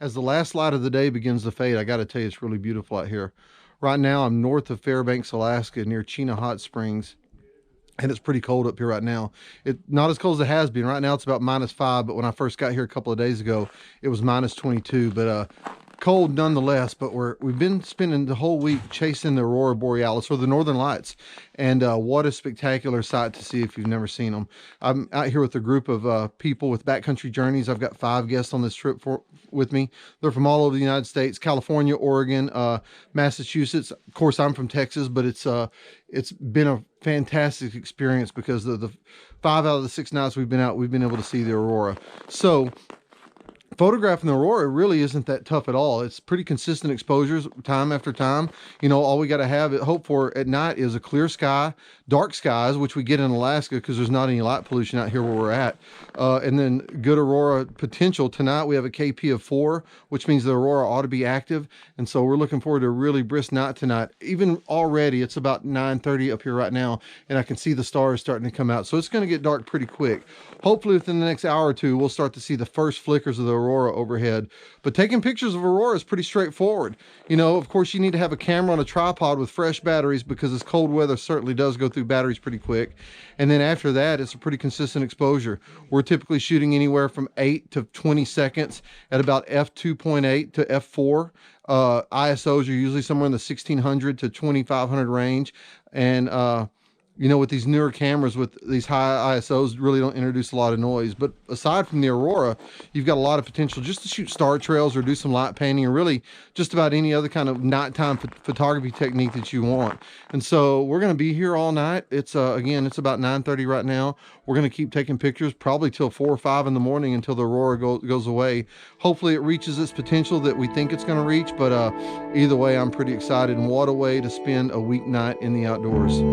As the last light of the day begins to fade, I got to tell you, it's really beautiful out here. Right now, I'm north of Fairbanks, Alaska, near Chena Hot Springs, and it's pretty cold up here right now. It not as cold as it has been. Right now, it's about -5, but when I first got here a couple of days ago, it was -22. But cold nonetheless. But we've been spending the whole week chasing the aurora borealis, or the northern lights, and what a spectacular sight to see if you've never seen them. I'm out here with a group of people with Backcountry Journeys. I've got 5 guests on this trip with me. They're from all over the United States: California, Oregon, Massachusetts. Of course, I'm from Texas, but it's been a fantastic experience because the 5 out of the 6 nights we've been out, we've been able to see the aurora. So photographing the aurora really isn't that tough at all. It's pretty consistent exposures time after time. You know, all we got to hope for at night is a clear sky, dark skies, which we get in Alaska because there's not any light pollution out here where we're at. And then good aurora potential. Tonight we have a KP of 4, which means the aurora ought to be active. And so we're looking forward to a really brisk night tonight. Even already, it's about 9:30 up here right now, and I can see the stars starting to come out. So it's going to get dark pretty quick. Hopefully within the next hour or two, we'll start to see the first flickers of the aurora overhead. But taking pictures of aurora is pretty straightforward. You know, of course, you need to have a camera on a tripod with fresh batteries because this cold weather certainly does go through batteries pretty quick. And then after that, it's a pretty consistent exposure. We're typically shooting anywhere from 8 to 20 seconds at about f2.8 to f4. ISOs are usually somewhere in the 1600 to 2500 range. And you know, with these newer cameras with these high ISOs, really don't introduce a lot of noise. But aside from the aurora, you've got a lot of potential just to shoot star trails or do some light painting, or really just about any other kind of nighttime photography technique that you want. And so we're going to be here all night. It's again, it's about 9:30 right now. We're going to keep taking pictures probably till 4 or 5 in the morning until the aurora goes away. Hopefully it reaches its potential that we think it's going to reach. But either way, I'm pretty excited, and what a way to spend a weeknight in the outdoors.